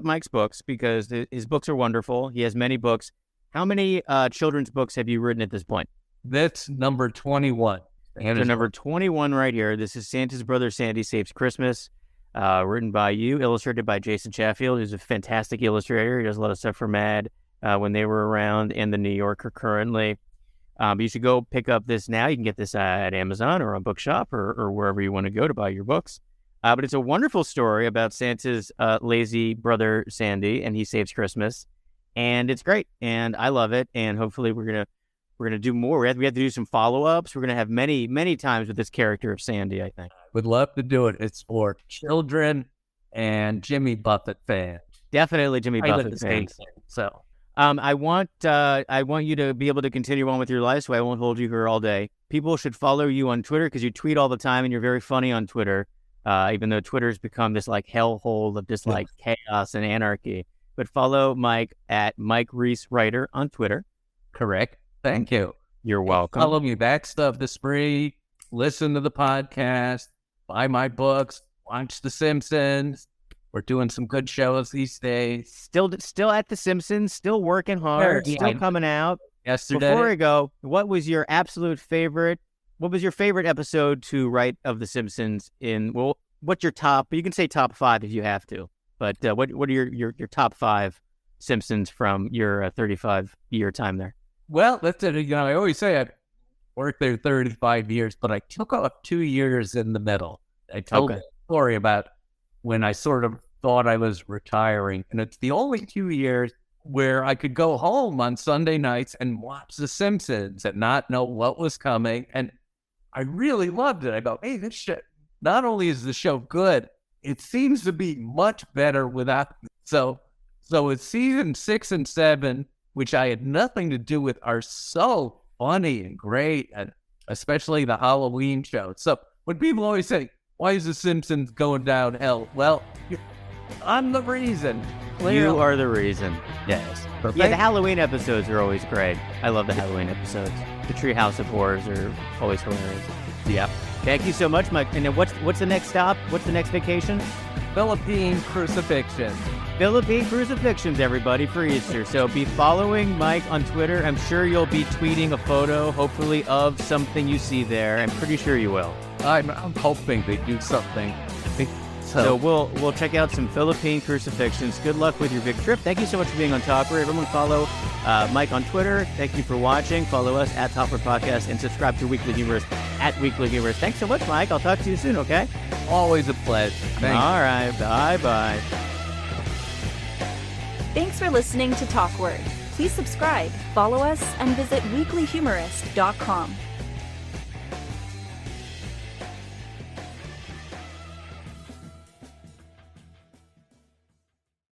Mike's books because his books are wonderful. He has many books. How many children's books have you written at this point? That's number 21. So number 21 right here. This is Santa's Brother Sandy Saves Christmas, written by you, illustrated by Jason Chatfield, who's a fantastic illustrator. He does a lot of stuff for Mad when they were around, and the New Yorker currently. But you should go pick up this now. You can get this at Amazon or on Bookshop or wherever you want to go to buy your books. But it's a wonderful story about Santa's lazy brother Sandy, and he saves Christmas, and it's great, and I love it. And hopefully we're gonna do more. We have to do some follow-ups. We're gonna have many times with this character of Sandy, I think. Would love to do it. It's for children and Jimmy Buffett fans. Definitely Jimmy Buffett fans. So I want you to be able to continue on with your life, so I won't hold you here all day. People should follow you on Twitter because you tweet all the time and you're very funny on Twitter. Even though Twitter's become this like hellhole of just like chaos and anarchy. But follow Mike at Mike Reiss Writer on Twitter. Correct. Thank you. You're welcome. Follow me back stuff this free. Listen to the podcast. Buy my books. Watch The Simpsons. We're doing some good shows these days. Still at The Simpsons. Still working hard. Still coming out. Yesterday. Before I go, what was your absolute favorite? What was your favorite episode to write of The Simpsons? What's your top? You can say top 5 if you have to. But what are your top 5 Simpsons from your 35-year time there? Well, that's it. I always say I worked there 35 years, but I took off 2 years in the middle. I told a story about when I sort of thought I was retiring, and it's the only 2 years where I could go home on Sunday nights and watch The Simpsons and not know what was coming, and I really loved it. I go, hey, this shit, not only is the show good, it seems to be much better without. So it's season 6 and 7, which I had nothing to do with, are so funny and great, and especially the Halloween show. So when people always say, why is The Simpsons going downhill? Well, I'm the reason. You are the reason. Yes. Yeah, the Halloween episodes are always great. I love the Halloween episodes. The Treehouse of Horrors are always hilarious. Yeah. Thank you so much, Mike. And then what's the next stop? What's the next vacation? Philippine crucifixion. Philippine crucifixions, everybody, for Easter. So be following Mike on Twitter. I'm sure you'll be tweeting a photo, hopefully, of something you see there. I'm pretty sure you will. I'm hoping they do something. So we'll check out some Philippine crucifixions. Good luck with your big trip. Thank you so much for being on Talkward. Everyone follow Mike on Twitter. Thank you for watching. Follow us at Talkward Podcast and subscribe to Weekly Humorist at Weekly Humorist. Thanks so much, Mike. I'll talk to you soon, okay? Always a pleasure. Thanks. All right. Bye-bye. Thanks for listening to Talkward. Please subscribe, follow us, and visit weeklyhumorist.com.